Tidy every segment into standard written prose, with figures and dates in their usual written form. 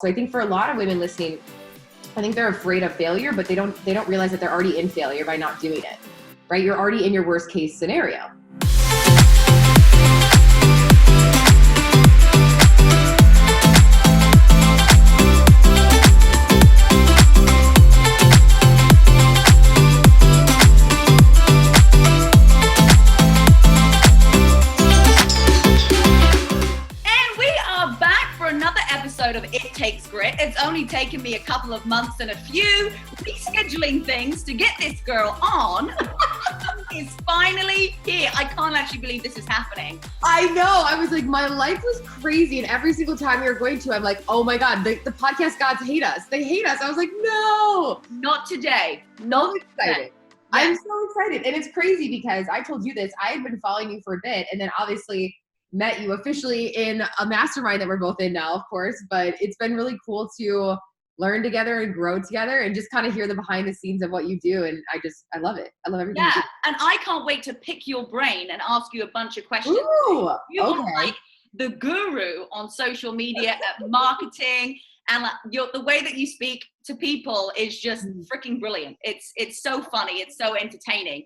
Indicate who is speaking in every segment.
Speaker 1: So I think for a lot of women listening, I think they're afraid of failure, but they don't realize that they're already in failure by not doing it, right? You're already in your worst case scenario.
Speaker 2: Of It Takes Grit. It's only taken me a couple of months and a few rescheduling things to get this girl on. Is finally here. I can't actually believe this is happening.
Speaker 1: I know. I was like, my life was crazy, and every single time we were going to, I'm like, oh my God, the podcast gods hate us. They hate us. I was like, no.
Speaker 2: Not today.
Speaker 1: Not excited. Yeah. I'm so excited. And it's crazy because I told you this. I had been following you for a bit, and then obviously met you officially in a mastermind that we're both in now, of course, but it's been really cool to learn together and grow together and just kind of hear the behind the scenes of what you do. And I love it. I love everything.
Speaker 2: Yeah. And I can't wait to pick your brain and ask you a bunch of questions.
Speaker 1: Ooh,
Speaker 2: you are like the guru on social media at marketing, and the way that you speak to people is just freaking brilliant. It's so funny. It's so entertaining.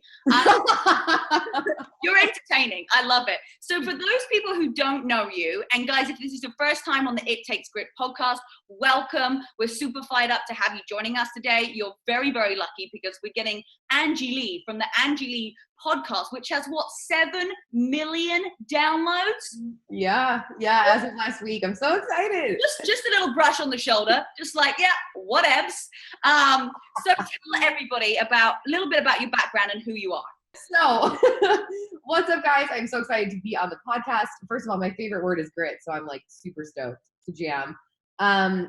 Speaker 2: You're entertaining. I love it. So for those people who don't know you, and guys, if this is your first time on the It Takes Grit podcast, welcome. We're super fired up to have you joining us today. You're very, very lucky because we're getting Angie Lee from the Angie Lee podcast, which has 7 million downloads?
Speaker 1: Yeah, as of last week. I'm so excited.
Speaker 2: Just a little brush on the shoulder, just like, yeah, whatevs. So tell everybody a little bit about your background and who you are.
Speaker 1: So what's up, guys? I'm so excited to be on the podcast. First of all, my favorite word is grit, so I'm like super stoked to jam.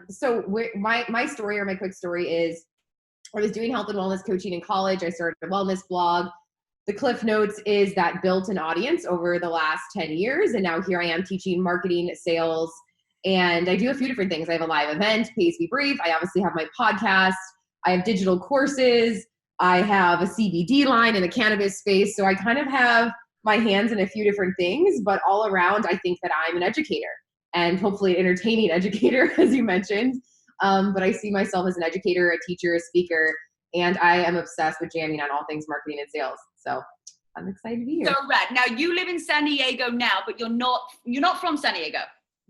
Speaker 1: So my story, or my quick story, is I was doing health and wellness coaching in college. I started a wellness blog. The Cliff Notes is that built an audience over the last 10 years. And now here I am teaching marketing, sales, and I do a few different things. I have a live event, Pays Be Brief. I obviously have my podcast. I have digital courses. I have a CBD line in the cannabis space. So I kind of have my hands in a few different things, but all around, I think that I'm an educator, and hopefully an entertaining educator, as you mentioned. But I see myself as an educator, a teacher, a speaker, and I am obsessed with jamming on all things marketing and sales. So I'm excited to be here.
Speaker 2: So rad. Now you live in San Diego now, but you're not from San Diego.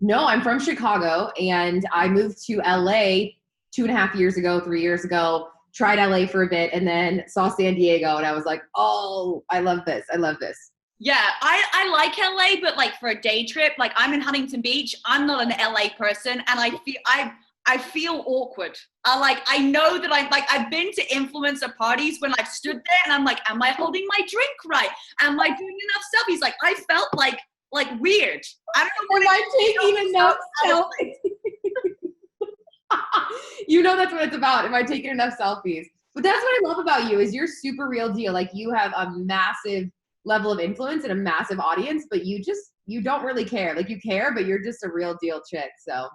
Speaker 1: No, I'm from Chicago, and I moved to LA 2.5 years ago, 3 years ago, tried LA for a bit, and then saw San Diego, and I was like, oh, I love this. I love this.
Speaker 2: Yeah, I like LA, but like for a day trip, like I'm in Huntington Beach. I'm not an LA person, and I feel awkward. I know that I've been to influencer parties when I've stood there and I'm like, am I holding my drink right? Am I doing enough selfies? Like I felt like weird. I don't know.
Speaker 1: Am I taking enough selfies? You know that's what it's about. Am I taking enough selfies? But that's what I love about you is you're super real deal. Like you have a massive level of influence and a massive audience, but you don't really care. Like you care, but you're just a real deal chick. So.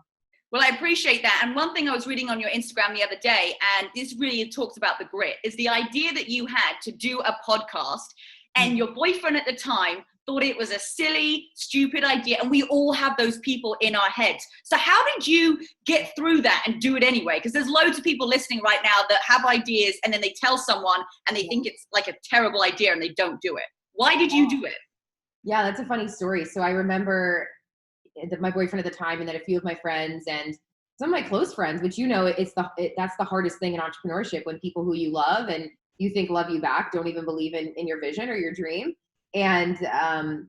Speaker 2: Well, I appreciate that. And one thing I was reading on your Instagram the other day, and this really talks about the grit, is the idea that you had to do a podcast, and your boyfriend at the time thought it was a silly, stupid idea. And we all have those people in our heads. So how did you get through that and do it anyway? Because there's loads of people listening right now that have ideas and then they tell someone and they think it's like a terrible idea and they don't do it. Why did you do it?
Speaker 1: Yeah, that's a funny story. So I remember my boyfriend at the time, and then a few of my friends and some of my close friends, which that's the hardest thing in entrepreneurship, when people who you love and you think love you back don't even believe in your vision or your dream. And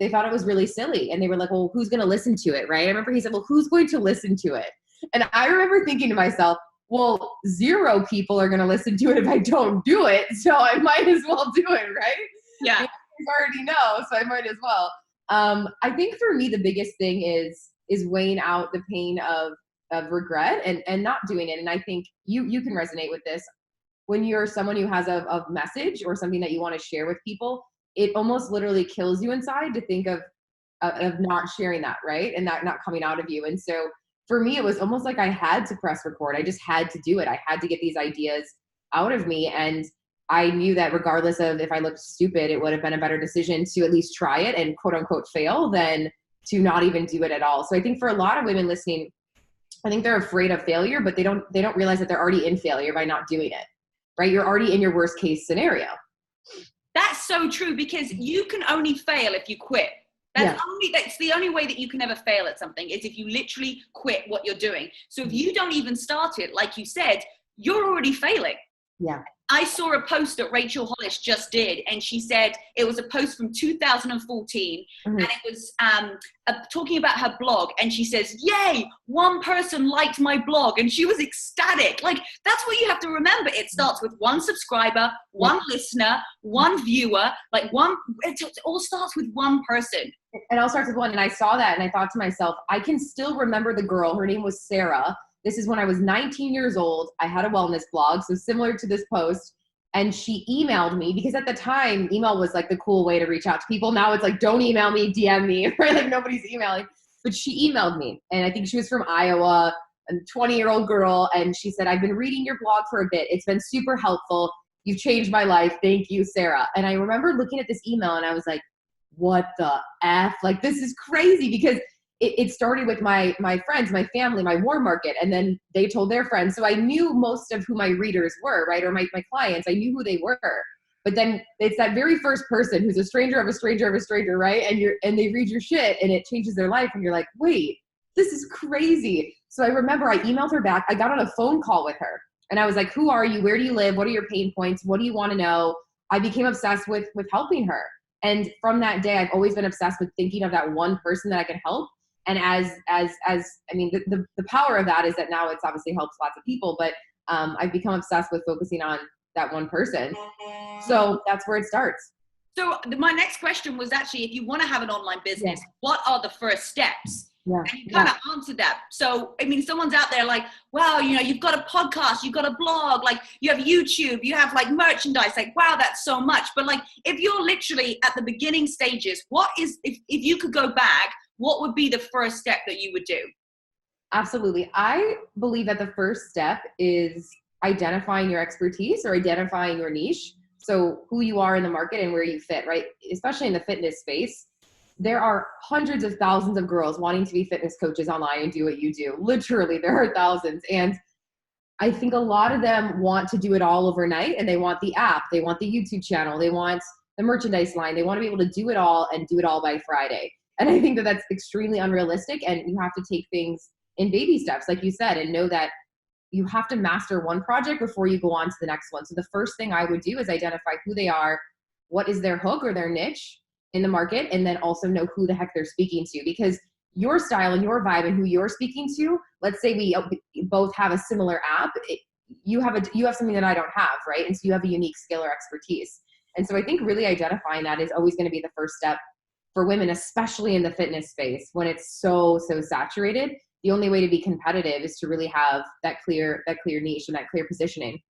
Speaker 1: they thought it was really silly, and they were like, well, who's going to listen to it, right? I remember he said, well, who's going to listen to it? And I remember thinking to myself, well, 0 people are going to listen to it if I don't do it, so I might as well do it, right?
Speaker 2: Yeah.
Speaker 1: You already know, so I might as well. I think for me, the biggest thing is weighing out the pain of regret and not doing it. And I think you can resonate with this. When you're someone who has a message or something that you want to share with people, it almost literally kills you inside to think of not sharing that, right? And that not coming out of you. And so for me, it was almost like I had to press record. I just had to do it. I had to get these ideas out of me. And I knew that regardless of if I looked stupid, it would have been a better decision to at least try it and quote unquote fail than to not even do it at all. So I think for a lot of women listening, I think they're afraid of failure, but they don't realize that they're already in failure by not doing it, right? You're already in your worst case scenario.
Speaker 2: That's so true, because you can only fail if you quit. That's the only way that you can ever fail at something, is if you literally quit what you're doing. So if you don't even start it, like you said, you're already failing.
Speaker 1: Yeah.
Speaker 2: I saw a post that Rachel Hollis just did, and she said it was a post from 2014, and it was talking about her blog, and she says, yay, one person liked my blog, and she was ecstatic. Like, that's what you have to remember. It starts with one subscriber, one listener, one viewer, like it all starts with one person.
Speaker 1: It all starts with one, and I saw that, and I thought to myself, I can still remember the girl. Her name was Sarah. This is when I was 19 years old. I had a wellness blog, so similar to this post. And she emailed me, because at the time, email was like the cool way to reach out to people. Now it's like, don't email me, DM me, right? Like nobody's emailing. But she emailed me, and I think she was from Iowa, a 20-year-old girl. And she said, I've been reading your blog for a bit. It's been super helpful. You've changed my life. Thank you, Sarah. And I remember looking at this email, and I was like, what the F? Like, this is crazy, because it started with my friends, my family, my warm market, and then they told their friends. So I knew most of who my readers were, right? Or my clients, I knew who they were. But then it's that very first person who's a stranger of a stranger of a stranger, right? And they read your shit, and it changes their life, and you're like, wait, this is crazy. So I remember I emailed her back. I got on a phone call with her, and I was like, who are you? Where do you live? What are your pain points? What do you want to know? I became obsessed with helping her. And from that day, I've always been obsessed with thinking of that one person that I can help. And as I mean, the power of that is that now it's obviously helps lots of people, but I've become obsessed with focusing on that one person. So that's where it starts.
Speaker 2: So my next question was actually, if you want to have an online business, what are the first steps?
Speaker 1: Yeah.
Speaker 2: And you kind of answered that. So, I mean, someone's out there like, wow, you know, you've got a podcast, you've got a blog, like you have YouTube, you have like merchandise, like, wow, that's so much. But like, if you're literally at the beginning stages, if you could go back, what would be the first step that you would do?
Speaker 1: Absolutely. I believe that the first step is identifying your expertise or identifying your niche. So who you are in the market and where you fit, right? Especially in the fitness space, there are hundreds of thousands of girls wanting to be fitness coaches online and do what you do. Literally, there are thousands. And I think a lot of them want to do it all overnight, and they want the app, they want the YouTube channel, they want the merchandise line, they want to be able to do it all and do it all by Friday. And I think that that's extremely unrealistic, and you have to take things in baby steps, like you said, and know that you have to master one project before you go on to the next one. So the first thing I would do is identify who they are, what is their hook or their niche in the market, and then also know who the heck they're speaking to, because your style and your vibe and who you're speaking to, let's say we both have a similar app, you have something that I don't have, right? And so you have a unique skill or expertise. And so I think really identifying that is always going to be the first step for women, especially in the fitness space, when it's so saturated. The only way to be competitive is to really have that clear niche and that clear positioning.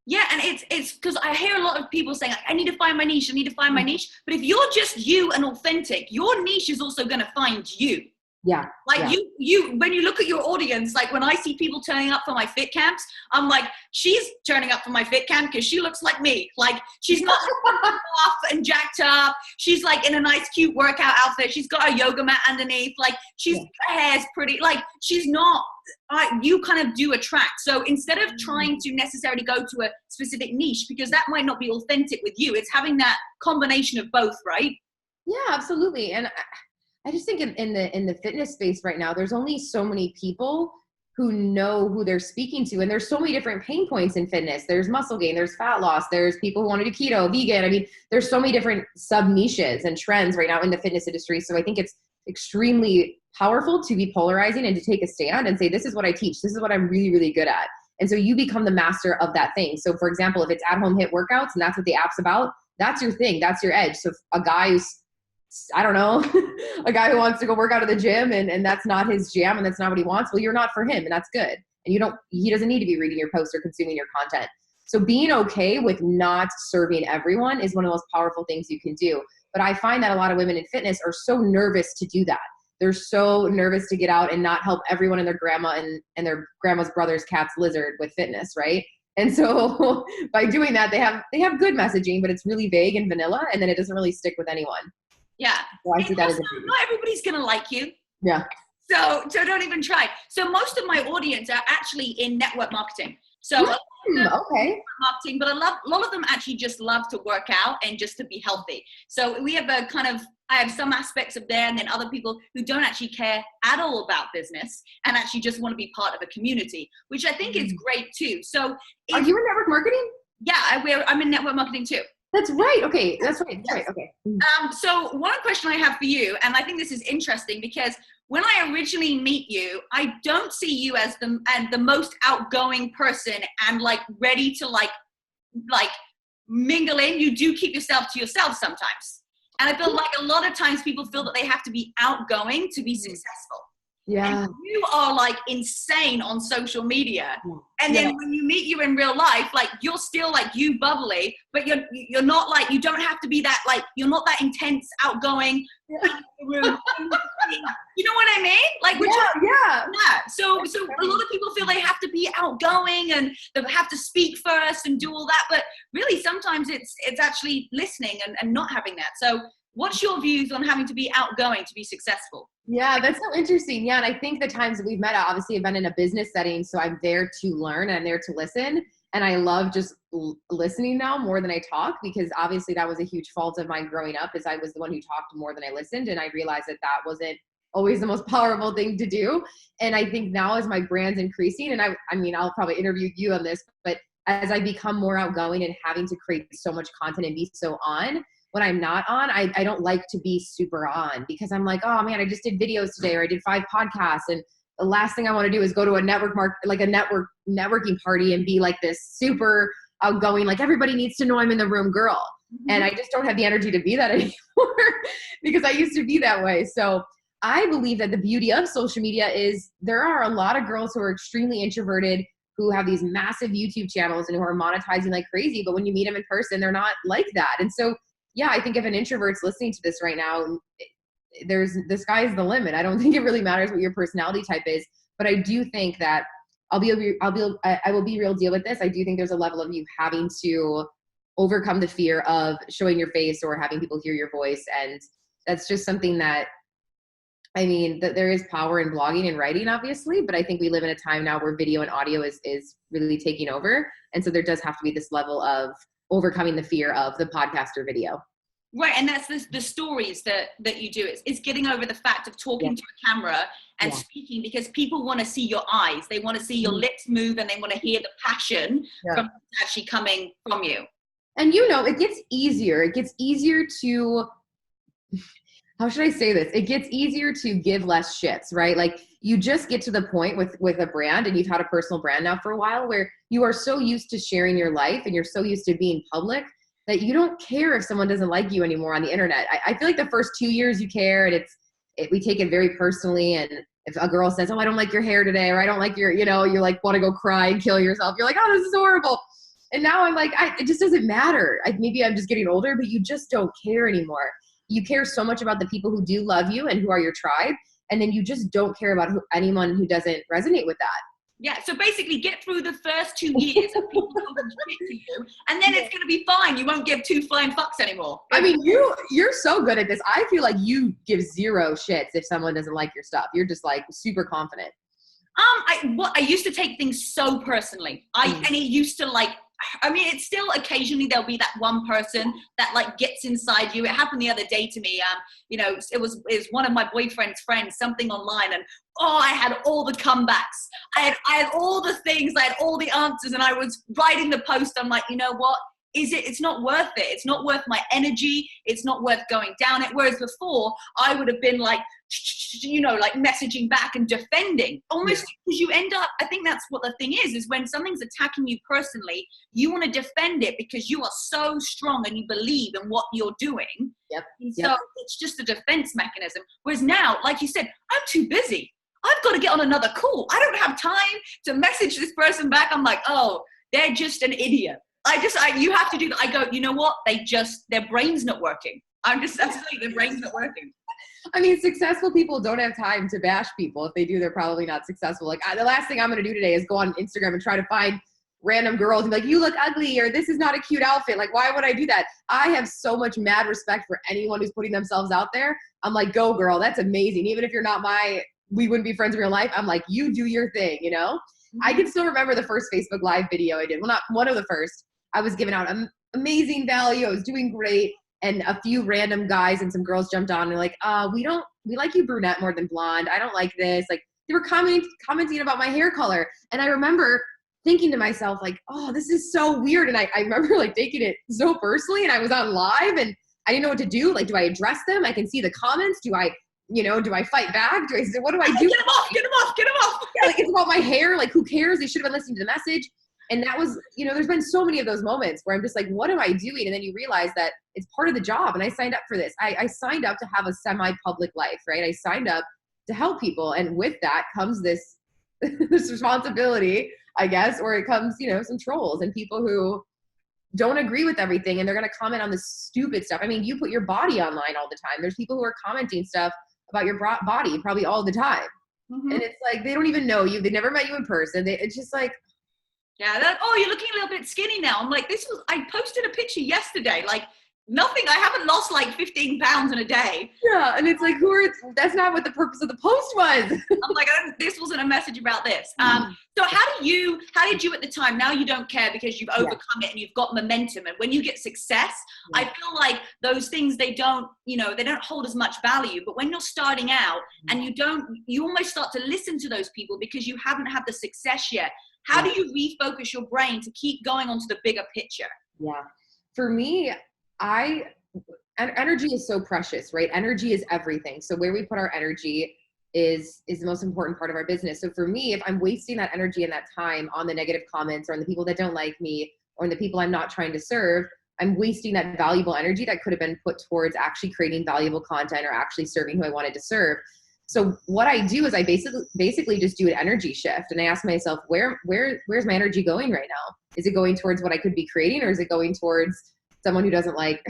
Speaker 2: Yeah, and it's because I hear a lot of people saying, like, I need to find my niche, I need to find my niche. But if you're just you and authentic, your niche is also going to find you.
Speaker 1: Yeah.
Speaker 2: Like you, when you look at your audience, like when I see people turning up for my fit camps, I'm like, she's turning up for my fit camp because she looks like me. Like she's not off and jacked up. She's like in a nice, cute workout outfit. She's got a yoga mat underneath. Like her hair's pretty. Like she's not, you kind of do attract. So instead of trying to necessarily go to a specific niche, because that might not be authentic with you, it's having that combination of both, right?
Speaker 1: Yeah, absolutely. And I just think in the fitness space right now, there's only so many people who know who they're speaking to. And there's so many different pain points in fitness. There's muscle gain, there's fat loss, there's people who want to do keto, vegan. I mean, there's so many different sub niches and trends right now in the fitness industry. So I think it's extremely powerful to be polarizing and to take a stand and say, this is what I teach. This is what I'm really, really good at. And so you become the master of that thing. So for example, if it's at-home HIIT workouts and that's what the app's about, that's your thing. That's your edge. So a guy who's, I don't know, a guy who wants to go work out at the gym and that's not his jam and that's not what he wants, well, you're not for him, and that's good. And he doesn't need to be reading your posts or consuming your content. So being okay with not serving everyone is one of the most powerful things you can do. But I find that a lot of women in fitness are so nervous to do that. They're so nervous to get out and not help everyone and their grandma and their grandma's brother's cat's lizard with fitness, right? And so by doing that, they have good messaging, but it's really vague and vanilla, and then it doesn't really stick with anyone.
Speaker 2: Yeah.
Speaker 1: So I see that as
Speaker 2: not everybody's going to like you.
Speaker 1: Yeah.
Speaker 2: So don't even try. So most of my audience are actually in network marketing. So a lot of them
Speaker 1: okay.
Speaker 2: marketing, but a lot of them actually just love to work out and just to be healthy. So we have a kind of, I have some aspects of there, and then other people who don't actually care at all about business and actually just want to be part of a community, which I think is great too. So
Speaker 1: are you in network marketing?
Speaker 2: Yeah, I'm in network marketing too.
Speaker 1: That's right. Okay. That's right. That's right. Okay.
Speaker 2: So one question I have for you, and I think this is interesting because when I originally meet you, I don't see you as the most outgoing person and like ready to like mingle in. You do keep yourself to yourself sometimes. And I feel like a lot of times people feel that they have to be outgoing to be successful.
Speaker 1: Yeah.
Speaker 2: And you are like insane on social media. And then when you meet you in real life, like you're still like you bubbly, but you're not like, you don't have to be that, like, you're not that intense, outgoing. You know what I mean? Like, So a lot of people feel they have to be outgoing and they have to speak first and do all that. But really sometimes it's actually listening and not having that. So what's your views on having to be outgoing to be successful?
Speaker 1: Yeah, that's so interesting. Yeah, and I think the times that we've met, obviously, I've been in a business setting, so I'm there to learn and I'm there to listen. And I love just listening now more than I talk, because obviously that was a huge fault of mine growing up, is I was the one who talked more than I listened. And I realized that wasn't always the most powerful thing to do. And I think now as my brand's increasing, and I mean, I'll probably interview you on this, but as I become more outgoing and having to create so much content and be so on, when I'm not on, I don't like to be super on, because I'm like, oh man, I just did videos today, or I did 5 podcasts. And the last thing I want to do is go to a networking party and be like this super outgoing, like everybody needs to know I'm in the room girl. Mm-hmm. And I just don't have the energy to be that anymore because I used to be that way. So I believe that the beauty of social media is there are a lot of girls who are extremely introverted, who have these massive YouTube channels and who are monetizing like crazy. But when you meet them in person, they're not like that. And so yeah, I think if an introvert's listening to this right now, the sky's the limit. I don't think it really matters what your personality type is, but I do think that I will be real deal with this. I do think there's a level of you having to overcome the fear of showing your face or having people hear your voice. And that's just something that, I mean, that there is power in blogging and writing, obviously, but I think we live in a time now where video and audio is really taking over. And so there does have to be this level of overcoming the fear of the podcast or video.
Speaker 2: Right, and that's the stories that you do. It's getting over the fact of talking to a camera and speaking, because people want to see your eyes. They want to see your lips move, and they want to hear the passion from actually coming from you.
Speaker 1: And it gets easier. It gets easier to, how should I say this? It gets easier to give less shits, right? Like you just get to the point with a brand, and you've had a personal brand now for a while, where you are so used to sharing your life and you're so used to being public that you don't care if someone doesn't like you anymore on the internet. I feel like the first 2 years you care, and we take it very personally. And if a girl says, oh, I don't like your hair today, or I don't like your, you're like, want to go cry and kill yourself. You're like, oh, this is horrible. And now I'm like, it just doesn't matter. Maybe I'm just getting older, but you just don't care anymore. You care so much about the people who do love you and who are your tribe. And then you just don't care about anyone who doesn't resonate with that.
Speaker 2: Yeah, so basically get through the first 2 years of people talking shit to you, and then it's going to be fine. You won't give 2 flying fucks anymore.
Speaker 1: I mean, you're so good at this. I feel like you give 0 shits if someone doesn't like your stuff. You're just like super confident.
Speaker 2: I used to take things so personally. And it used to it's still occasionally there'll be that one person that like gets inside you. It happened the other day to me. It was one of my boyfriend's friends, something online, and I had all the comebacks. I had all the things, I had all the answers, and I was writing the post. I'm like, you know what? It's not worth it. It's not worth my energy. It's not worth going down it. Whereas before I would have been like, like messaging back and defending almost, because you end up, I think that's what the thing is when something's attacking you personally, you want to defend it because you are so strong and you believe in what you're doing. So it's just a defense mechanism. Whereas now, like you said, I'm too busy. I've got to get on another call. I don't have time to message this person back. I'm like, oh, they're just an idiot. You have to do that. I go, you know what? Their brain's not working. That's like, their brain's not working.
Speaker 1: I mean, successful people don't have time to bash people. If they do, they're probably not successful. Like the last thing I'm going to do today is go on Instagram and try to find random girls and be like, you look ugly, or this is not a cute outfit. Like, why would I do that? I have so much mad respect for anyone who's putting themselves out there. I'm like, go girl. That's amazing. Even if you're not my we wouldn't be friends in real life. I'm like, you do your thing, you know? I can still remember the first Facebook Live video I did. Well, not one of the first. I was giving out amazing value. I was doing great. And a few random guys and some girls jumped on and were like, we like you brunette more than blonde. I don't like this. Like, they were commenting about my hair color. And I remember thinking to myself, like, oh, this is so weird. And I remember like taking it so personally, and I was on live and I didn't know what to do. Like, do I address them? I can see the comments. Do I fight back? What do I do?
Speaker 2: Get them off.
Speaker 1: Yeah, like, it's about my hair. Like, who cares? They should have been listening to the message. And that was, there's been so many of those moments where I'm just like, what am I doing? And then you realize that it's part of the job. And I signed up for this. I signed up to have a semi-public life, right? I signed up to help people. And with that comes this, this responsibility, I guess, or it comes, some trolls and people who don't agree with everything. And they're going to comment on this stupid stuff. I mean, you put your body online all the time. There's people who are commenting stuff about your body probably all the time. Mm-hmm. And it's like, they don't even know you. They never met you in person. It's just like,
Speaker 2: yeah, you're looking a little bit skinny now. I'm like, I posted a picture yesterday, like nothing. I haven't lost like 15 pounds in a day.
Speaker 1: Yeah. And it's like, that's not what the purpose of the post was.
Speaker 2: I'm like, this wasn't a message about this. So how did you at the time, now you don't care because you've overcome it and you've got momentum. And when you get success, I feel like those things, they don't hold as much value. But when you're starting out and you almost start to listen to those people because you haven't had the success yet. How do you refocus your brain to keep going onto the bigger picture?
Speaker 1: Yeah. For me, energy is so precious, right? Energy is everything. So where we put our energy is the most important part of our business. So for me, if I'm wasting that energy and that time on the negative comments or on the people that don't like me or on the people I'm not trying to serve, I'm wasting that valuable energy that could have been put towards actually creating valuable content or actually serving who I wanted to serve. So what I do is I basically just do an energy shift, and I ask myself, where's my energy going right now? Is it going towards what I could be creating, or is it going towards someone who doesn't like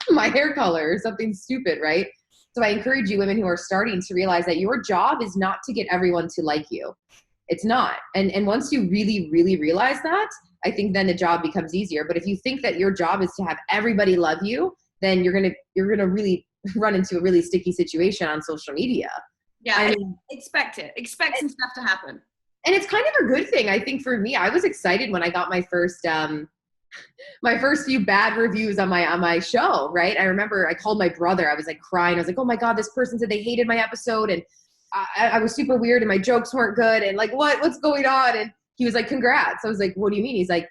Speaker 1: my hair color or something stupid, right? So I encourage you women who are starting to realize that your job is not to get everyone to like you. It's not. And once you really, really realize that, I think then the job becomes easier. But if you think that your job is to have everybody love you, then you're gonna really run into a really sticky situation on social media.
Speaker 2: Yeah, expect some stuff to happen.
Speaker 1: And it's kind of a good thing. I think for me, I was excited when I got my first few bad reviews on my show, right? I remember I called my brother. I was like crying. I was like, oh my God, this person said they hated my episode and I was super weird and my jokes weren't good and like, what's going on? And he was like, congrats. I was like, what do you mean? He's like,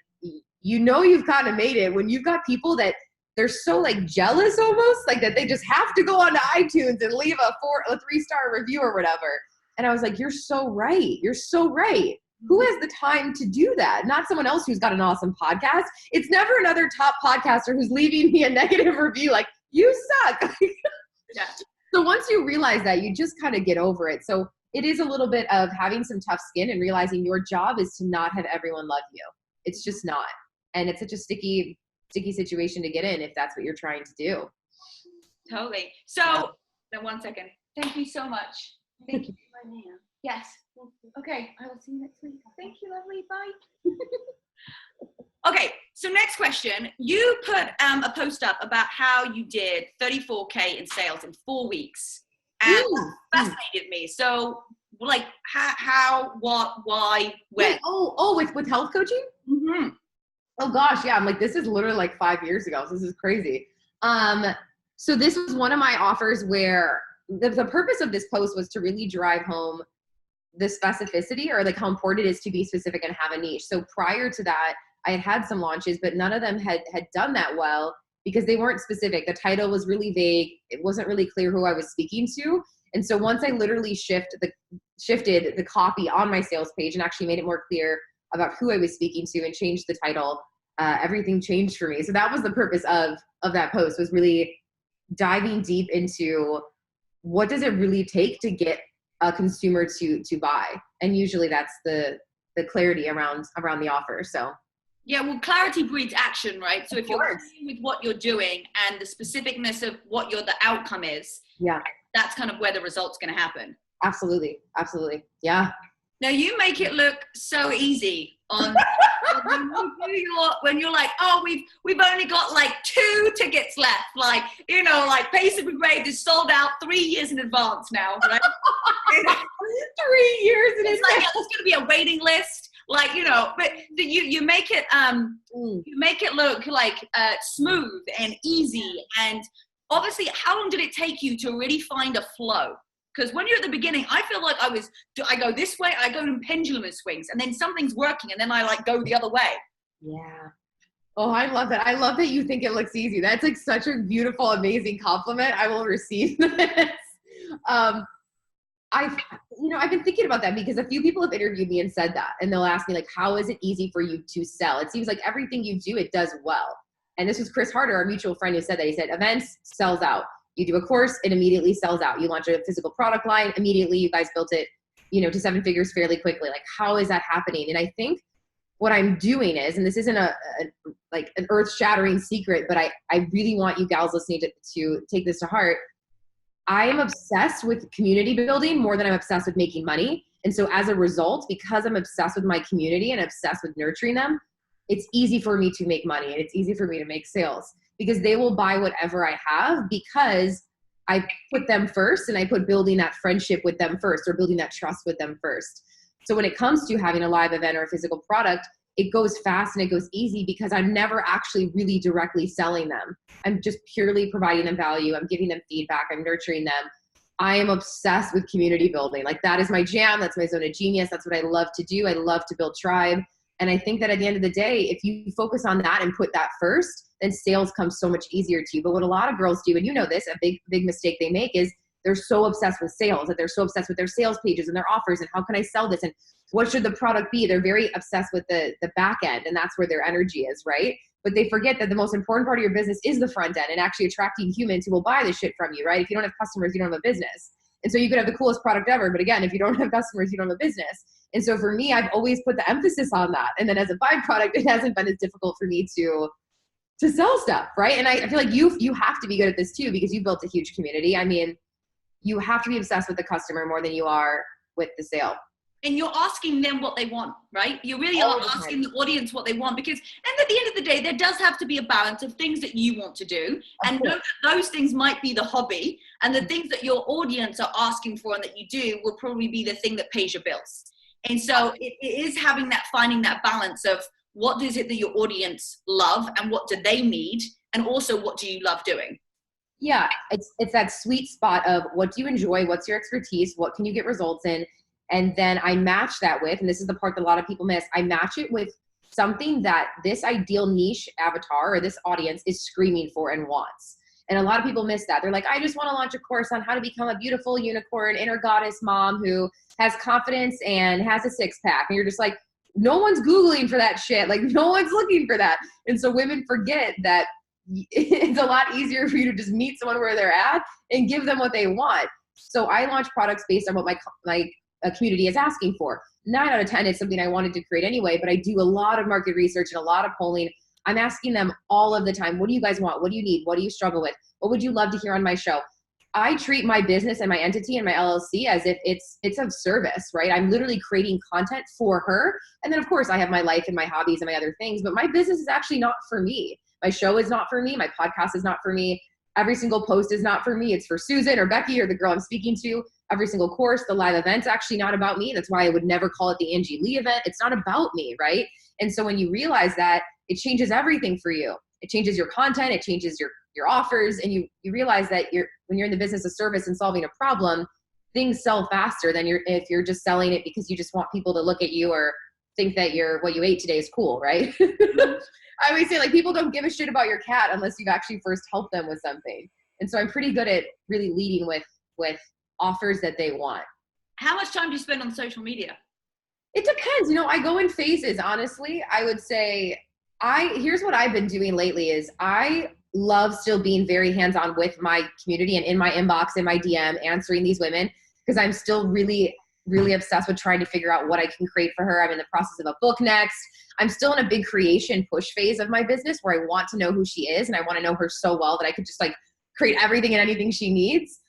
Speaker 1: you've kind of made it when you've got people that they're so like jealous almost, like that they just have to go onto iTunes and leave a 3-star review or whatever. And I was like, you're so right. You're so right. Who has the time to do that? Not someone else who's got an awesome podcast. It's never another top podcaster who's leaving me a negative review like, you suck.
Speaker 2: Yeah.
Speaker 1: So once you realize that, you just kind of get over it. So it is a little bit of having some tough skin and realizing your job is to not have everyone love you. It's just not. And it's such a sticky situation to get in if that's what you're trying to do.
Speaker 2: Totally. So then 1 second. Thank you so much. Thank you. Yes. Okay. I will see you next week. Thank you, lovely. Bye. Okay. So next question. You put a post up about how you did 34K in sales in 4 weeks. And that fascinated me. So like how, what, why, when?
Speaker 1: Wait, with health coaching?
Speaker 2: Mm-hmm.
Speaker 1: Oh gosh, yeah. I'm like, this is literally like 5 years ago. So this is crazy. So this was one of my offers where the purpose of this post was to really drive home the specificity or like how important it is to be specific and have a niche. So prior to that, I had some launches, but none of them had done that well because they weren't specific. The title was really vague. It wasn't really clear who I was speaking to. And so once I literally shifted the copy on my sales page and actually made it more clear about who I was speaking to and changed the title, everything changed for me. So that was the purpose of that post, was really diving deep into what does it really take to get a consumer to buy. And usually that's the clarity around the offer. So
Speaker 2: yeah, well, clarity breeds action, right? So if you're clear with what you're doing and the specificness of what the outcome is, that's kind of where the result's going to happen.
Speaker 1: Absolutely. Yeah.
Speaker 2: Now you make it look so easy. on when you're like, oh, we've only got like 2 tickets left, like, you know, like Pace of Brigade is sold out 3 years in advance now, right?
Speaker 1: 3 years in advance.
Speaker 2: It's like, there's going to be a waiting list, like, you know, but you make it you make it look like smooth and easy. And obviously, how long did it take you to really find a flow? Because when you're at the beginning, I feel like I go this way, I go in pendulum swings, and then something's working, and then I like go the other way.
Speaker 1: Yeah. Oh, I love that. I love that you think it looks easy. That's like such a beautiful, amazing compliment. I will receive this. I've been thinking about that because a few people have interviewed me and said that, and they'll ask me like, how is it easy for you to sell? It seems like everything you do, it does well. And this was Chris Harder, our mutual friend, who said that. He said, events sells out. You do a course, it immediately sells out. You launch a physical product line, immediately you guys built it, you know, to 7 figures fairly quickly. Like, how is that happening? And I think what I'm doing is, and this isn't like an earth-shattering secret, but I really want you gals listening to take this to heart. I am obsessed with community building more than I'm obsessed with making money. And so as a result, because I'm obsessed with my community and obsessed with nurturing them, it's easy for me to make money and it's easy for me to make sales because they will buy whatever I have because I put them first and I put building that friendship with them first or building that trust with them first. So when it comes to having a live event or a physical product, it goes fast and it goes easy because I'm never actually really directly selling them. I'm just purely providing them value. I'm giving them feedback. I'm nurturing them. I am obsessed with community building. Like that is my jam. That's my zone of genius. That's what I love to do. I love to build tribe. And I think that at the end of the day, if you focus on that and put that first, then sales comes so much easier to you. But what a lot of girls do, and you know this, a big mistake they make is they're so obsessed with sales, that they're so obsessed with their sales pages and their offers and how can I sell this and what should the product be? They're very obsessed with the back end, and that's where their energy is, right? But they forget that the most important part of your business is the front end and actually attracting humans who will buy the shit from you, right? If you don't have customers, you don't have a business. And so you could have the coolest product ever, but again, if you don't have customers, you don't have a business. And so for me, I've always put the emphasis on that. And then as a byproduct, it hasn't been as difficult for me to sell stuff, right? And I feel like you have to be good at this too, because you built a huge community. I mean, you have to be obsessed with the customer more than you are with the sale.
Speaker 2: And you're asking them what they want, right? You really are asking the audience what they want because, and at the end of the day, there does have to be a balance of things that you want to do. And know that those things might be the hobby, and the things that your audience are asking for and that you do will probably be the thing that pays your bills. And so it is finding that balance of what is it that your audience love and what do they need? And also what do you love doing?
Speaker 1: Yeah, it's that sweet spot of what do you enjoy? What's your expertise? What can you get results in? And then I match that with, and this is the part that a lot of people miss, I match it with something that this ideal niche avatar or this audience is screaming for and wants. And a lot of people miss that. They're like, I just want to launch a course on how to become a beautiful unicorn inner goddess mom who has confidence and has a 6-pack. And you're just like, no one's Googling for that shit. Like no one's looking for that. And so women forget that it's a lot easier for you to just meet someone where they're at and give them what they want. So I launch products based on what my community is asking for. 9 out of 10 is something I wanted to create anyway, but I do a lot of market research and a lot of polling. I'm asking them all of the time, what do you guys want? What do you need? What do you struggle with? What would you love to hear on my show? I treat my business and my entity and my LLC as if it's of service, right? I'm literally creating content for her. And then of course I have my life and my hobbies and my other things, but my business is actually not for me. My show is not for me. My podcast is not for me. Every single post is not for me. It's for Susan or Becky or the girl I'm speaking to. Every single course, the live event's actually not about me. That's why I would never call it the Angie Lee event. It's not about me, right? And so when you realize that, it changes everything for you. It changes your content, it changes your offers, and you realize that when you're in the business of service and solving a problem, things sell faster than if you're just selling it because you just want people to look at you or think that what you ate today is cool, right? I always say, like, people don't give a shit about your cat unless you've actually first helped them with something. And so I'm pretty good at really leading with offers that they want.
Speaker 2: How much time do you spend on social media?
Speaker 1: It depends. I go in phases, honestly. I would say here's what I've been doing lately is I love still being very hands-on with my community and in my inbox, in my DM, answering these women because I'm still really, really obsessed with trying to figure out what I can create for her. I'm in the process of a book next. I'm still in a big creation push phase of my business where I want to know who she is and I want to know her so well that I could just like create everything and anything she needs.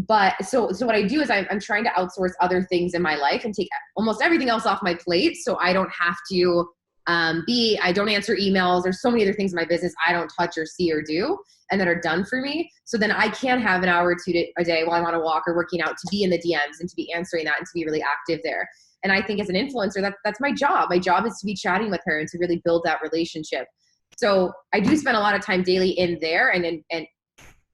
Speaker 1: But so what I do is I'm trying to outsource other things in my life and take almost everything else off my plate. So I don't have to I don't answer emails. There's so many other things in my business I don't touch or see or do and that are done for me. So then I can have an hour or two a day while I'm on a walk or working out to be in the DMs and to be answering that and to be really active there. And I think as an influencer, that's my job. My job is to be chatting with her and to really build that relationship. So I do spend a lot of time daily in there and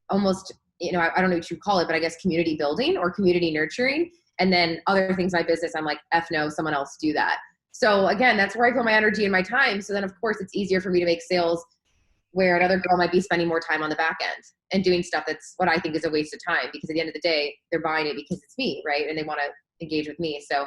Speaker 1: almost, I don't know what you call it, but I guess community building or community nurturing. And then other things in my business, I'm like, F no, someone else do that. So again, that's where I put my energy and my time. So then of course it's easier for me to make sales where another girl might be spending more time on the back end and doing stuff that's what I think is a waste of time, because at the end of the day, they're buying it because it's me, right? And they want to engage with me. So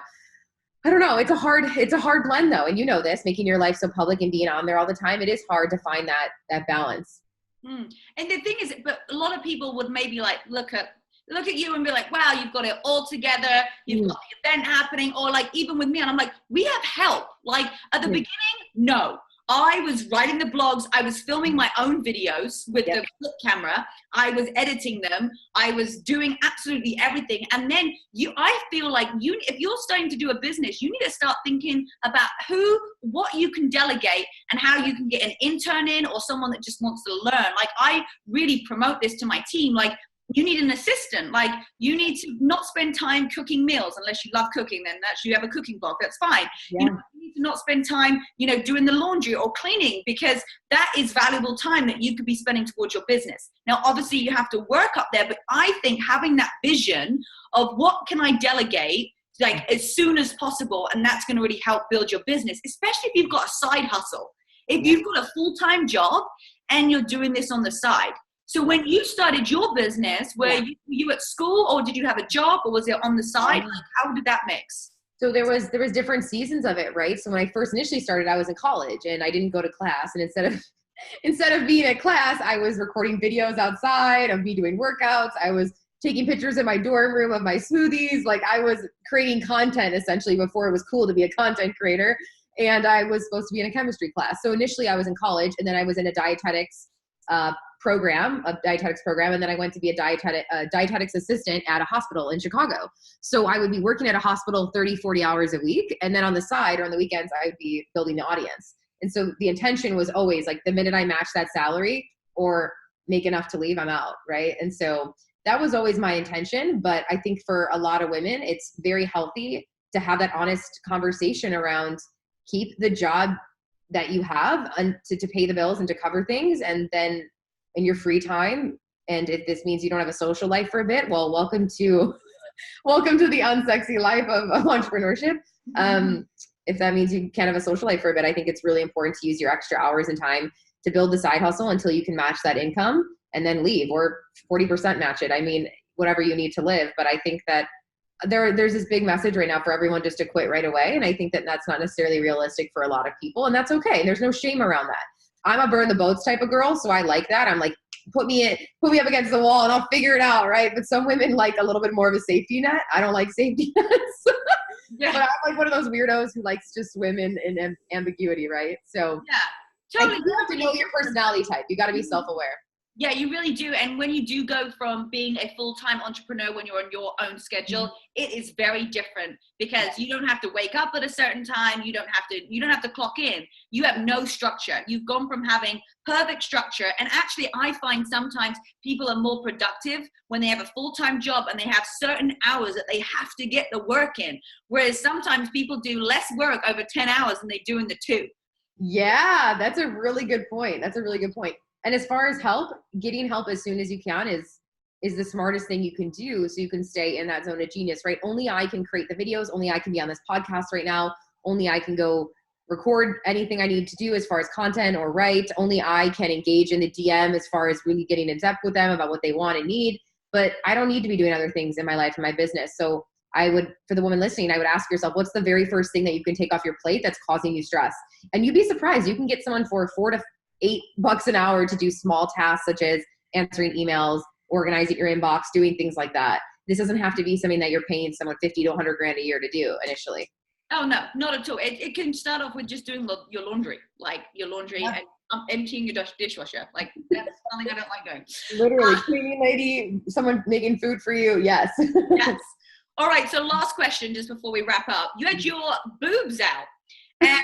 Speaker 1: I don't know. It's a hard blend though. And you know this, making your life so public and being on there all the time, it is hard to find that balance.
Speaker 2: And the thing is, but a lot of people would maybe like look at you and be like, wow, you've got it all together. You've got the event happening. Or like, even with me, and I'm like, we have help. Like at the beginning, no. I was writing the blogs. I was filming my own videos with the flip camera. I was editing them. I was doing absolutely everything. And then I feel like if you're starting to do a business, you need to start thinking about what you can delegate and how you can get an intern in or someone that just wants to learn. Like I really promote this to my team. Like, you need an assistant. Like you need to not spend time cooking meals unless you love cooking. Then you have a cooking blog. That's fine.
Speaker 1: Yeah.
Speaker 2: You need to not spend time, doing the laundry or cleaning, because that is valuable time that you could be spending towards your business. Now, obviously you have to work up there, but I think having that vision of what can I delegate like as soon as possible, and that's going to really help build your business, especially if you've got a side hustle. If you've got a full-time job and you're doing this on the side. So when you started your business, were you at school or did you have a job or was it on the side? Like, how did that mix?
Speaker 1: So there was different seasons of it, right? So when I first initially started, I was in college and I didn't go to class. And instead of being at class, I was recording videos outside of me doing workouts. I was taking pictures in my dorm room of my smoothies. Like I was creating content essentially before it was cool to be a content creator. And I was supposed to be in a chemistry class. So initially I was in college and then I was in a dietetics program, and then I went to be a dietetics assistant at a hospital in Chicago. So I would be working at a hospital 30, 40 hours a week. And then on the side or on the weekends, I would be building the audience. And so the intention was always like the minute I match that salary or make enough to leave, I'm out, right? And so that was always my intention. But I think for a lot of women, it's very healthy to have that honest conversation around keep the job that you have and to pay the bills and to cover things. And then in your free time, and if this means you don't have a social life for a bit, well, welcome to the unsexy life of entrepreneurship. If that means you can't have a social life for a bit, I think it's really important to use your extra hours and time to build the side hustle until you can match that income and then leave, or 40% match it. I mean, whatever you need to live. But I think that there's this big message right now for everyone just to quit right away. And I think that that's not necessarily realistic for a lot of people, and that's okay. There's no shame around that. I'm a burn the boats type of girl, so I like that. I'm like, put me up against the wall and I'll figure it out, right? But some women like a little bit more of a safety net. I don't like safety nets. But I'm like one of those weirdos who likes to swim in ambiguity, right? So totally. You have to know your personality type. You got to be self-aware.
Speaker 2: Yeah, you really do. And when you do go from being a full-time entrepreneur when you're on your own schedule, it is very different because you don't have to wake up at a certain time. You don't have to clock in. You have no structure. You've gone from having perfect structure. And actually, I find sometimes people are more productive when they have a full-time job and they have certain hours that they have to get the work in. Whereas sometimes people do less work over 10 hours than they do in the 2.
Speaker 1: Yeah, that's a really good point. And as far as help, getting help as soon as you can is the smartest thing you can do so you can stay in that zone of genius, right? Only I can create the videos. Only I can be on this podcast right now. Only I can go record anything I need to do as far as content or write. Only I can engage in the DM as far as really getting in depth with them about what they want and need. But I don't need to be doing other things in my life and my business. So for the woman listening, I would ask yourself, what's the very first thing that you can take off your plate that's causing you stress? And you'd be surprised. You can get someone for $4 to $8 an hour to do small tasks such as answering emails, organizing your inbox, doing things like that. This doesn't have to be something that you're paying someone $50 to $100 grand a year to do initially.
Speaker 2: Oh, no, not at all. It can start off with just doing your laundry,
Speaker 1: Yeah.
Speaker 2: and emptying your dishwasher. Like, that's something I don't like doing.
Speaker 1: Literally, cleaning lady, someone making food for you. Yes.
Speaker 2: Yes. All right. So last question, just before we wrap up. You had your boobs out. And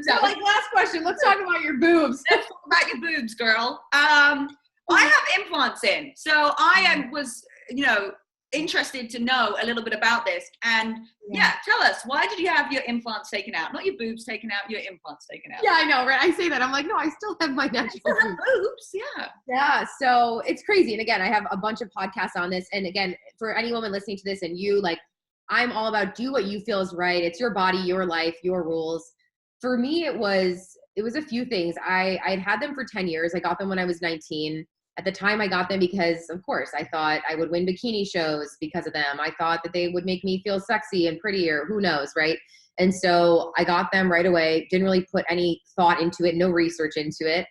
Speaker 1: So like last question, let's talk about your boobs.
Speaker 2: Let's talk about your boobs, girl. I have implants in, so I was, interested to know a little bit about this. And yeah, tell us, why did you have your implants taken out? Not your boobs taken out, your implants taken out.
Speaker 1: Yeah, I know, right? I say that. I'm like, no, I still have my natural
Speaker 2: boobs. Yeah.
Speaker 1: Yeah. So it's crazy. And again, I have a bunch of podcasts on this. And again, for any woman listening to this and you, like, I'm all about do what you feel is right. It's your body, your life, your rules. For me, it was a few things. I'd had them for 10 years. I got them when I was 19. At the time, I got them because, of course, I thought I would win bikini shows because of them. I thought that they would make me feel sexy and prettier. Who knows, right? And so I got them right away. Didn't really put any thought into it, no research into it.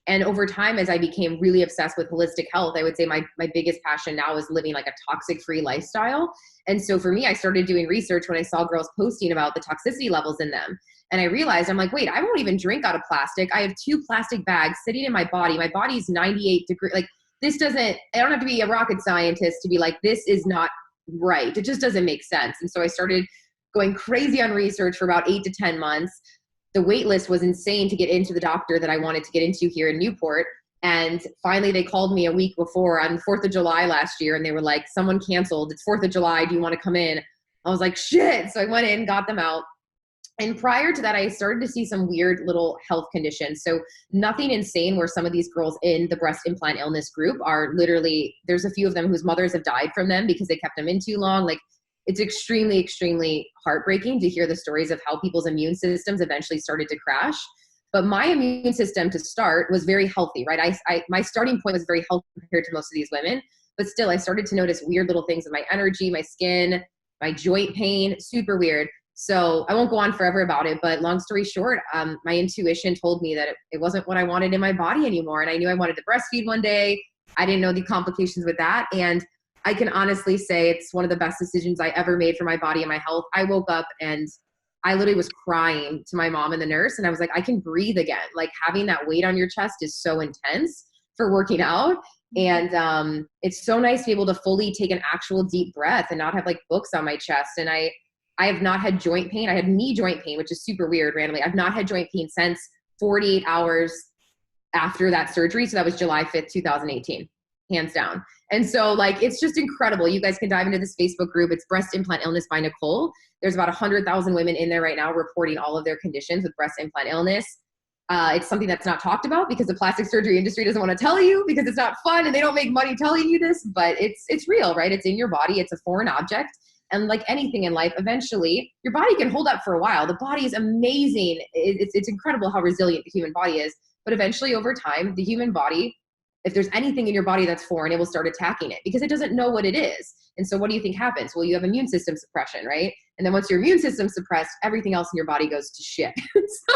Speaker 1: And over time, as I became really obsessed with holistic health, I would say my biggest passion now is living like a toxic-free lifestyle. And so for me, I started doing research when I saw girls posting about the toxicity levels in them. And I realized, I'm like, wait, I won't even drink out of plastic. I have 2 plastic bags sitting in my body. My body's 98 degrees. Like, this doesn't, I don't have to be a rocket scientist to be like, this is not right. It just doesn't make sense. And so I started going crazy on research for about 8 to 10 months. The wait list was insane to get into the doctor that I wanted to get into here in Newport. And finally they called me a week before on 4th of July last year. And they were like, someone canceled. It's 4th of July. Do you want to come in? I was like, shit. So I went in, got them out. And prior to that, I started to see some weird little health conditions. So nothing insane where some of these girls in the breast implant illness group are literally, there's a few of them whose mothers have died from them because they kept them in too long. Like, it's extremely, extremely heartbreaking to hear the stories of how people's immune systems eventually started to crash. But my immune system to start was very healthy, right? My starting point was very healthy compared to most of these women. But still, I started to notice weird little things in my energy, my skin, my joint pain, super weird. So I won't go on forever about it, but long story short, my intuition told me that it wasn't what I wanted in my body anymore. And I knew I wanted to breastfeed one day. I didn't know the complications with that. And I can honestly say it's one of the best decisions I ever made for my body and my health. I woke up and I literally was crying to my mom and the nurse. And I was like, I can breathe again. Like, having that weight on your chest is so intense for working out. And it's so nice to be able to fully take an actual deep breath and not have like books on my chest. And I have not had joint pain. I had knee joint pain, which is super weird randomly. I've not had joint pain since 48 hours after that surgery. So that was July 5th, 2018, hands down. And so like, it's just incredible. You guys can dive into this Facebook group. It's Breast Implant Illness by Nicole. There's about 100,000 women in there right now reporting all of their conditions with breast implant illness. It's something that's not talked about because the plastic surgery industry doesn't want to tell you because it's not fun and they don't make money telling you this, but it's real, right? It's in your body. It's a foreign object. And like anything in life, eventually your body can hold up for a while. The body is amazing. It's incredible how resilient the human body is. But eventually over time, the human body, if there's anything in your body that's foreign, it will start attacking it because it doesn't know what it is. And so what do you think happens? Well, you have immune system suppression, right? And then once your immune system's suppressed, everything else in your body goes to shit. So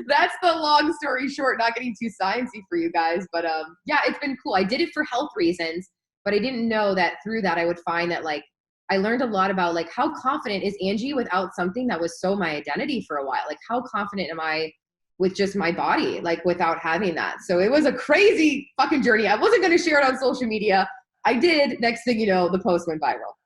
Speaker 1: that's the long story short, not getting too sciencey for you guys. But yeah, it's been cool. I did it for health reasons, but I didn't know that through that I would find that like, I learned a lot about like how confident is Angie without something that was so my identity for a while. Like how confident am I with just my body, like without having that. So it was a crazy fucking journey. I wasn't going to share it on social media. I did. Next thing you know, the post went viral.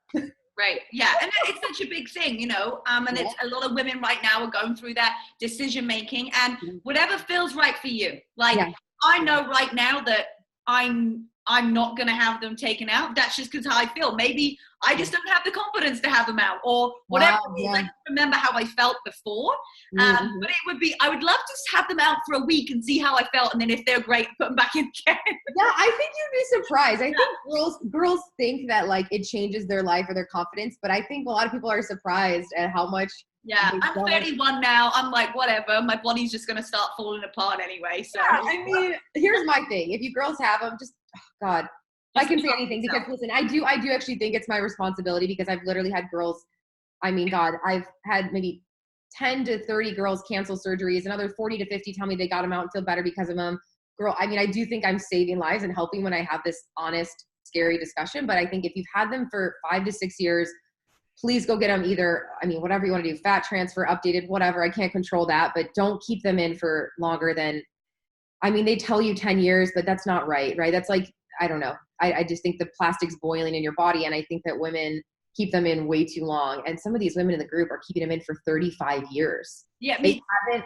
Speaker 2: Right. Yeah. And it's such a big thing, and it's a lot of women right now are going through that decision making and whatever feels right for you. Like I know right now that I'm not going to have them taken out. That's just because how I feel. Maybe I just don't have the confidence to have them out or whatever. I don't remember how I felt before. But I would love to have them out for a week and see how I felt. And then if they're great, put them back in again.
Speaker 1: Yeah, I think you'd be surprised. I think girls think that like it changes their life or their confidence. But I think a lot of people are surprised at how much.
Speaker 2: Yeah, I'm 31 now. I'm like, whatever. My body's just going to start falling apart anyway. So
Speaker 1: yeah, I mean, here's my thing. If you girls have them, just, oh God, I can say anything because listen, I do actually think it's my responsibility because I've literally had girls, I mean, God, I've had maybe 10 to 30 girls cancel surgeries, another 40 to 50 tell me they got them out and feel better because of them. Girl, I mean, I do think I'm saving lives and helping when I have this honest, scary discussion, but I think if you've had them for 5 to 6 years, please go get them either, I mean, whatever you want to do, fat transfer, updated, whatever. I can't control that, but don't keep them in for longer than, I mean, they tell you 10 years, but that's not right? That's like, I don't know. I just think the plastic's boiling in your body. And I think that women keep them in way too long. And some of these women in the group are keeping them in for 35 years.
Speaker 2: Yeah.
Speaker 1: They haven't,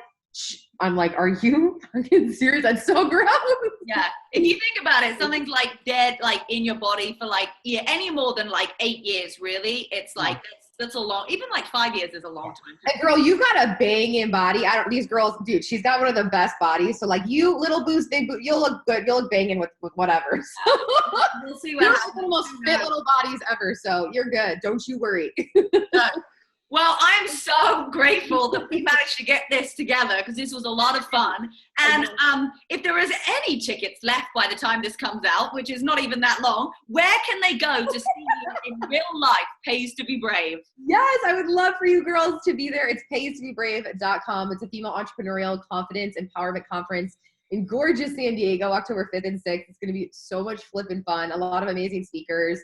Speaker 1: I'm like, are you fucking serious? That's so gross.
Speaker 2: Yeah. If you think about it, something's like dead, like in your body for like, any more than like 8 years, really. It's like, that's a long, even like 5 years is a long time.
Speaker 1: And girl, you got a banging body. These girls, dude, she's got one of the best bodies. So like you, little boost, big boost, you'll look good. You'll look banging with whatever. So
Speaker 2: we'll see what
Speaker 1: you're
Speaker 2: happens.
Speaker 1: one of the most fit little bodies ever. So you're good. Don't you worry.
Speaker 2: Well, I'm so grateful that we managed to get this together because this was a lot of fun. And if there is any tickets left by the time this comes out, which is not even that long, where can they go to see you in real life? Pays to be Brave.
Speaker 1: Yes, I would love for you girls to be there. It's paystobebrave.com. It's a female entrepreneurial confidence empowerment conference in gorgeous San Diego, October 5th and 6th. It's going to be so much flipping fun. A lot of amazing speakers.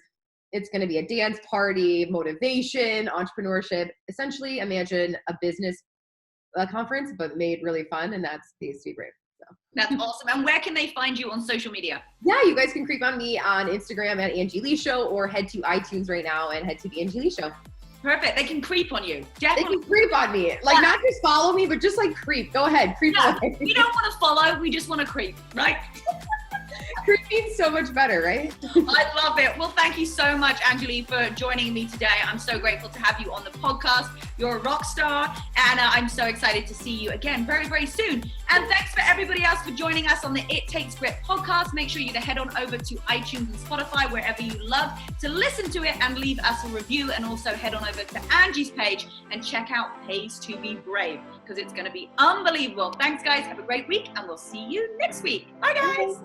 Speaker 1: It's going to be a dance party, motivation, entrepreneurship. Essentially, imagine a business conference, but made really fun, and that's Pays to be Brave. So.
Speaker 2: That's awesome. And where can they find you on social media?
Speaker 1: Yeah, you guys can creep on me on Instagram at Angie Lee Show, or head to iTunes right now and head to the Angie Lee Show.
Speaker 2: Perfect. They can creep on you. Definitely.
Speaker 1: They can creep on me. Like, not just follow me, but just like creep. Go ahead, creep away.
Speaker 2: We don't want to follow. We just want to creep, right?
Speaker 1: Creeping's so much better, right?
Speaker 2: I love it. Well, thank you so much, Angie Lee, for joining me today. I'm so grateful to have you on the podcast. You're a rock star, and I'm so excited to see you again very, very soon. And thanks for everybody else for joining us on the It Takes Grit podcast. Make sure you head on over to iTunes and Spotify, wherever you love to listen to it, and leave us a review. And also head on over to Angie's page and check out Pays to be Brave, because it's going to be unbelievable. Thanks, guys. Have a great week, and we'll see you next week. Bye, guys.